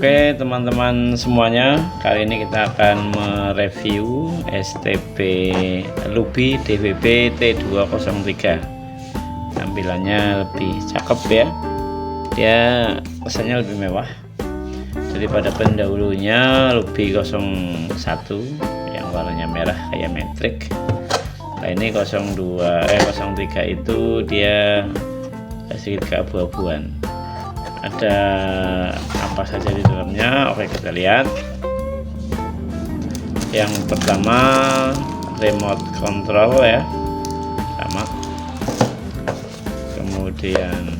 Oke teman-teman semuanya, kali ini kita akan mereview STB Luby DVB T203. Tampilannya lebih cakep ya, dia kesannya lebih mewah daripada pendahulunya Luby 01 yang warnanya merah kayak metrik. Nah ini 03 itu dia sedikit keabu-abuan. Ada apa saja di dalamnya? Oke, kita lihat. Yang pertama remote control ya, sama. Kemudian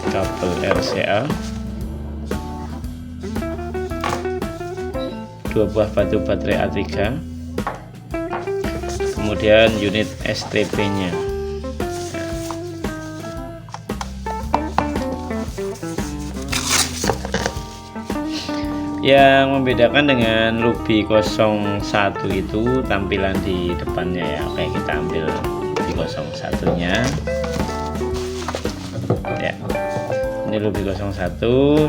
kabel RCA, 2 buah batu baterai A3, kemudian unit STB nya. Yang membedakan dengan Luby 01 itu tampilan di depannya ya. Oke, kita ambil Luby 01 nya ya. Ini Luby 01,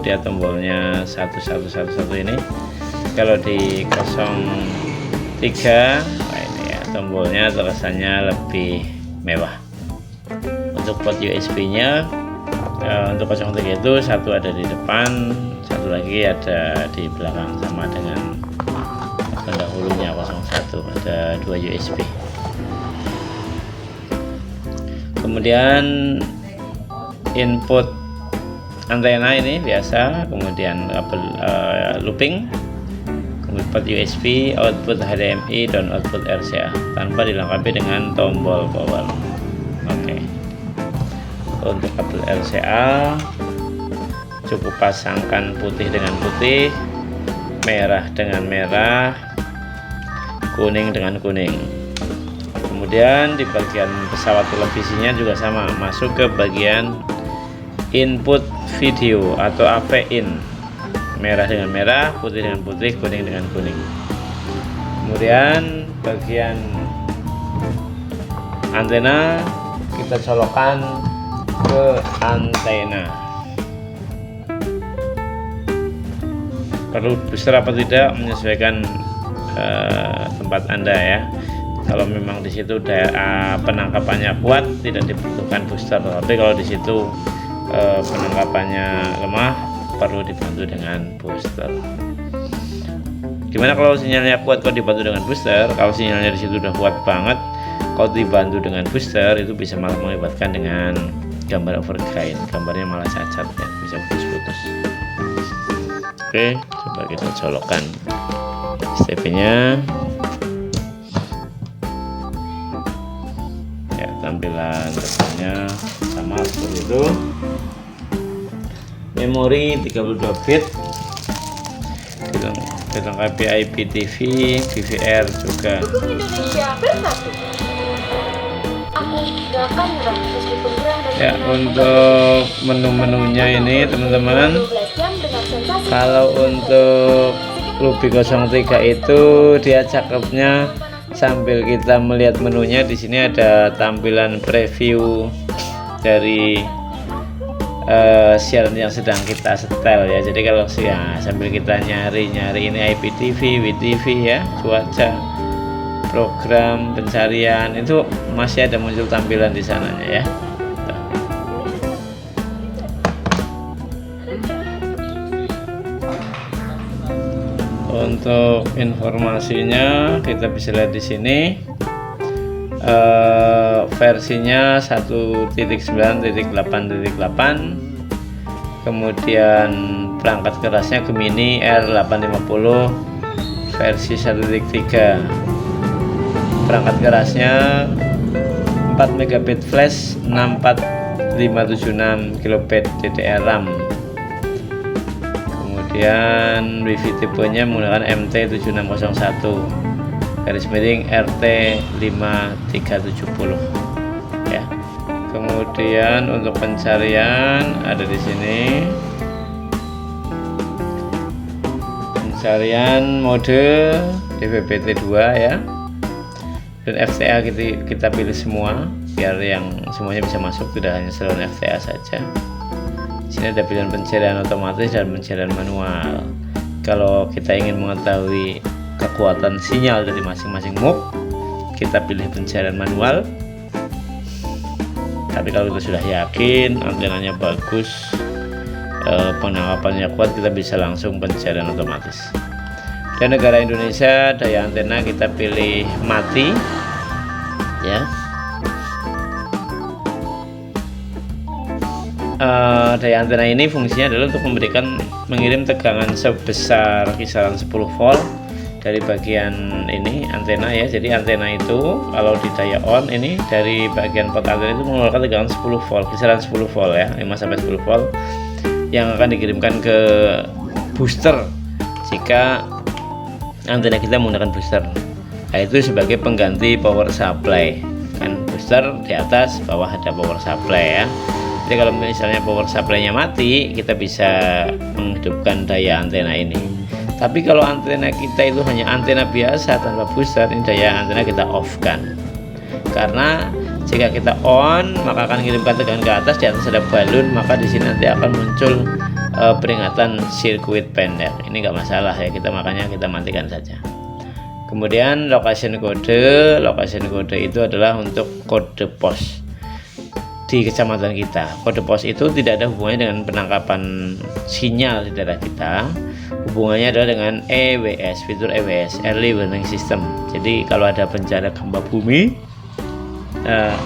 dia tombolnya 1111 ini. Kalau di 03 ini ya, tombolnya terkesannya lebih mewah. Untuk port USB nya untuk 03 itu satu ada di depan, satu lagi ada di belakang, sama dengan pendahulunya 01, ada 2 USB. Kemudian input antena ini biasa, kemudian kabel looping, kemudian port USB, output HDMI dan output RCA tanpa dilengkapi dengan tombol power. Oke. Untuk kabel RCA cukup pasangkan putih dengan putih, merah dengan merah, kuning dengan kuning. Kemudian di bagian pesawat televisinya juga sama, masuk ke bagian input video atau AV in, merah dengan merah, putih dengan putih, kuning dengan kuning. Kemudian bagian antena kita colokkan ke antena. Perlu booster apa tidak menyesuaikan tempat Anda ya. Kalau memang di situ penangkapannya kuat, tidak dibutuhkan booster. Tapi kalau di situ penangkapannya lemah, perlu dibantu dengan booster. Gimana kalau sinyalnya kuat kok dibantu dengan booster? Kalau sinyalnya di situ udah kuat banget, kalau dibantu dengan booster itu bisa malah mengakibatkan dengan gambar overgain, gambarnya malah cacat ya, bisa putus-putus. Oke, coba kita colokkan STB nya ya. Tampilan depannya sama seperti itu. Memori 32 bit, dilengkapi IPTV, DVR juga. Ya, untuk menu-menunya ini teman-teman, kalau untuk Luby 03 itu dia cakepnya sambil kita melihat menunya. Di sini ada tampilan preview dari siaran yang sedang kita setel ya. Jadi kalau sambil kita nyari ini IPTV, WTV ya, cuaca, program pencarian, itu masih ada muncul tampilan di sananya ya. Untuk informasinya kita bisa lihat di sini, versinya 1.9.8.8, kemudian perangkat kerasnya Gemini R850 versi 1.3. Perangkat kerasnya 4 megabit flash, 64576 kilobit DDR RAM. Kemudian wifi tipenya menggunakan MT7601 garis miring RT5370 ya. Kemudian untuk pencarian ada di sini, pencarian mode DVB T2 ya, dan FTA kita pilih semua biar yang semuanya bisa masuk, tidak hanya saluran FTA saja. Sini ada pilihan pencarian otomatis dan pencarian manual. Kalau kita ingin mengetahui kekuatan sinyal dari masing-masing MUX, kita pilih pencarian manual. Tapi kalau kita sudah yakin antenanya bagus, penangkapannya kuat, kita bisa langsung pencarian otomatis. Dan negara Indonesia, daya antena kita pilih mati ya. Daya antena ini fungsinya adalah untuk mengirim tegangan sebesar kisaran 10 volt dari bagian ini antena ya. Jadi antena itu kalau di daya on ini dari bagian pot antena itu mengeluarkan tegangan 10 volt, kisaran 10 volt ya, 5 sampai 10 volt yang akan dikirimkan ke booster jika antena kita menggunakan booster. Nah, itu sebagai pengganti power supply. Kan booster di atas, bawah ada power supply ya. Jadi kalau misalnya power supply-nya mati, kita bisa menghidupkan daya antena ini. Tapi kalau antena kita itu hanya antena biasa tanpa booster, ini daya antena kita off kan. Karena jika kita on, maka akan mengirimkan tegangan ke atas, di atas ada balon, maka di sini nanti akan muncul peringatan sirkuit pendek. Ini nggak masalah ya, makanya kita matikan saja. Kemudian location code itu adalah untuk kode pos di kecamatan kita. Kode pos itu tidak ada hubungannya dengan penangkapan sinyal di daerah kita. Hubungannya adalah dengan EWS, fitur EWS, Early Warning System. Jadi kalau ada bencana gempa bumi,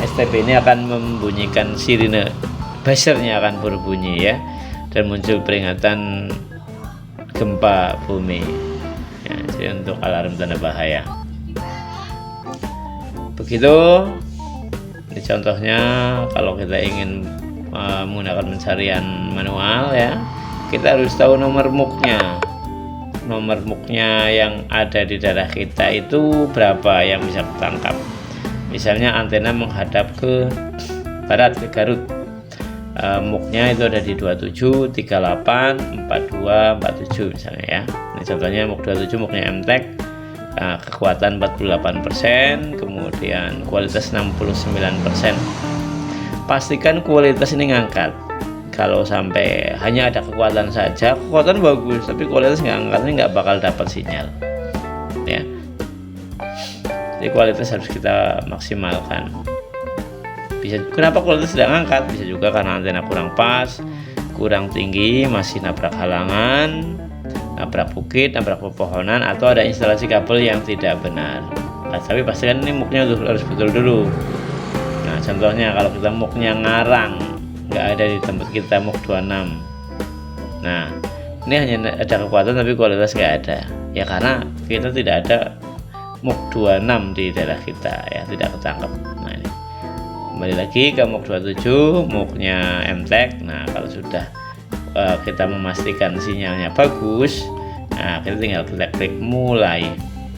STB ini akan membunyikan sirine, buzzernya akan berbunyi ya, dan muncul peringatan gempa bumi ya, jadi untuk alarm tanda bahaya. Begitu. Ini contohnya kalau kita ingin menggunakan pencarian manual ya, kita harus tahu nomor MUX-nya. Nomor MUX-nya yang ada di daerah kita itu berapa yang bisa ketangkap. Misalnya antena menghadap ke barat, ke Garut. MUX-nya itu ada di 27, 38, 42, 47 misalnya ya. Ini contohnya MUX 27, MUX-nya MTEK. Kekuatan 48%, kemudian kualitas 69%. Pastikan kualitas ini ngangkat. Kalau sampai hanya ada kekuatan saja, kekuatan bagus tapi kualitas nggak angkat, ini nggak bakal dapat sinyal ya. Jadi kualitas harus kita maksimalkan. Kenapa kualitas tidak ngangkat? Bisa juga karena antena kurang pas, kurang tinggi, masih nabrak halangan, nabrak bukit, nabrak pepohonan, atau ada instalasi kabel yang tidak benar. Nah, tapi pastikan ini MUX-nya harus betul dulu. Nah, contohnya kalau kita MUX-nya ngarang, nggak ada di tempat kita MUX 26. Nah, ini hanya ada kekuatan tapi kualitas nggak ada. Ya karena kita tidak ada MUX 26 di daerah kita ya, tidak ketangkep. Nah, ini kembali lagi ke MUX 27, MUX-nya MTEK. Nah, kalau sudah kita memastikan sinyalnya bagus, nah kita tinggal klik mulai.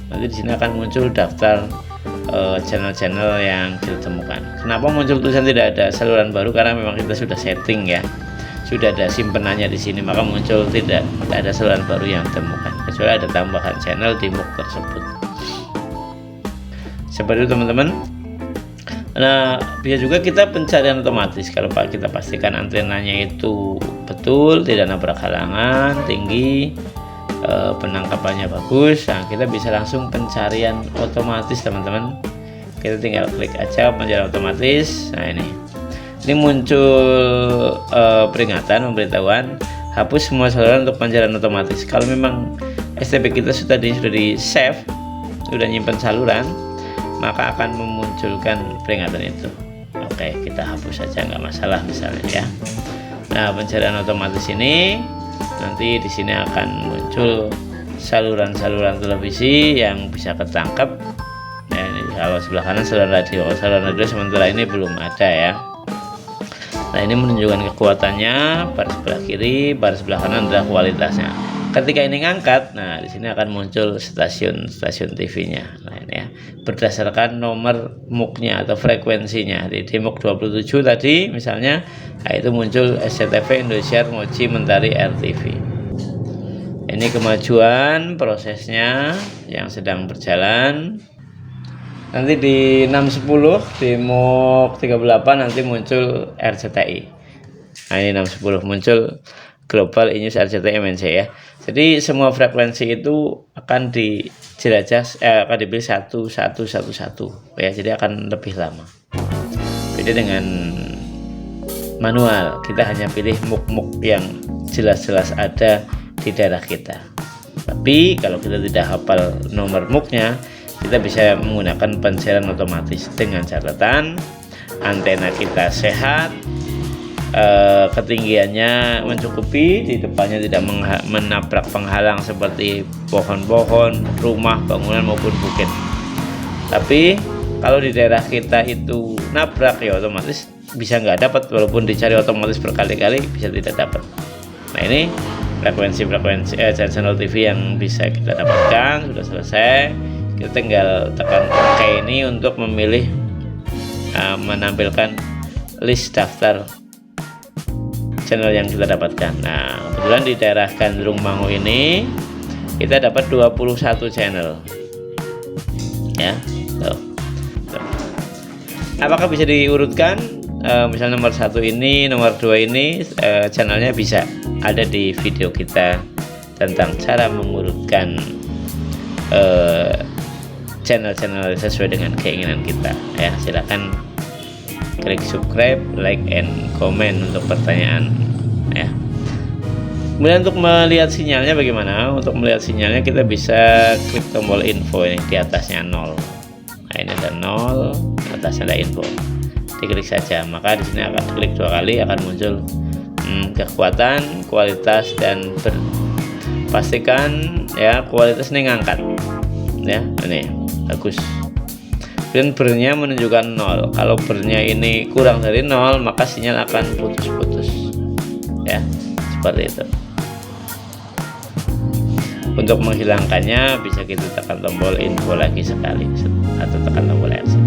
Nanti di sini akan muncul daftar channel-channel yang kita temukan. Kenapa muncul tulisan tidak ada saluran baru? Karena memang kita sudah setting ya, sudah ada simpenannya di sini, maka muncul tidak ada saluran baru yang ditemukan, kecuali ada tambahan channel di MUX tersebut. Seperti itu teman-teman. Nah, bisa juga kita pencarian otomatis. Kalau kita pastikan antenanya itu betul, tidak nabrak halangan, tinggi, penangkapannya bagus, nah kita bisa langsung pencarian otomatis teman-teman. Kita tinggal klik aja pencarian otomatis. Nah ini muncul peringatan, pemberitahuan hapus semua saluran untuk pencarian otomatis. Kalau memang STB kita sudah di save, sudah nyimpan saluran, maka akan memunculkan peringatan itu. Oke, kita hapus saja, nggak masalah misalnya ya. Nah, pencarian otomatis ini nanti di sini akan muncul saluran-saluran televisi yang bisa ketangkap. Nah, ini kalau sebelah kanan saluran radio. Saluran radio sementara ini belum ada ya. Nah, ini menunjukkan kekuatannya. Bar sebelah kiri, bar sebelah kanan adalah kualitasnya. Ketika ini ngangkat, nah di sini akan muncul stasiun TV-nya. Nah ini ya, berdasarkan nomor MUX-nya atau frekuensinya. Di MUX 27 tadi misalnya, nah itu muncul SCTV, Indosiar, Mochi, Mentari, RTV. Ini kemajuan prosesnya yang sedang berjalan. Nanti di 610 di MUX 38 nanti muncul RCTI. Nah, ini 610 muncul Global Inus RCT MNC ya. Jadi semua frekuensi itu akan dijelajah, akan dipilih satu ya. Jadi akan lebih lama. Beda dengan manual, kita hanya pilih muk-muk yang jelas-jelas ada di daerah kita. Tapi kalau kita tidak hafal nomor muknya, kita bisa menggunakan pensiaran otomatis dengan catatan antena kita sehat, ketinggiannya mencukupi, di depannya tidak menabrak penghalang seperti pohon-pohon, rumah, bangunan maupun bukit. Tapi kalau di daerah kita itu nabrak, ya otomatis bisa nggak dapat, walaupun dicari otomatis berkali-kali bisa tidak dapat. Nah, ini frekuensi channel TV yang bisa kita dapatkan sudah selesai. Kita tinggal tekan OK ini untuk memilih, menampilkan list daftar channel yang kita dapatkan. Nah, kebetulan di daerah Gandrung Mangu ini kita dapat 21 channel ya. Tuh. Apakah bisa diurutkan? Misal nomor 1 ini, nomor 2 ini, channelnya bisa ada di video kita tentang cara mengurutkan channel-channel sesuai dengan keinginan kita ya. Silakan klik subscribe, like, and comment untuk pertanyaan ya. Kemudian untuk melihat sinyalnya bagaimana? Untuk melihat sinyalnya kita bisa klik tombol info ini di atasnya 0. Nah, ini ada 0, di atasnya ada info. Diklik saja, maka di sini akan klik 2 kali akan muncul kekuatan, kualitas, dan pastikan ya kualitas ini ngangkat ya. Ini bagus. Dan bernya menunjukkan 0. Kalau bernya ini kurang dari 0, maka sinyal akan putus-putus ya, seperti itu. Untuk menghilangkannya bisa kita tekan tombol info lagi sekali atau tekan tombol exit.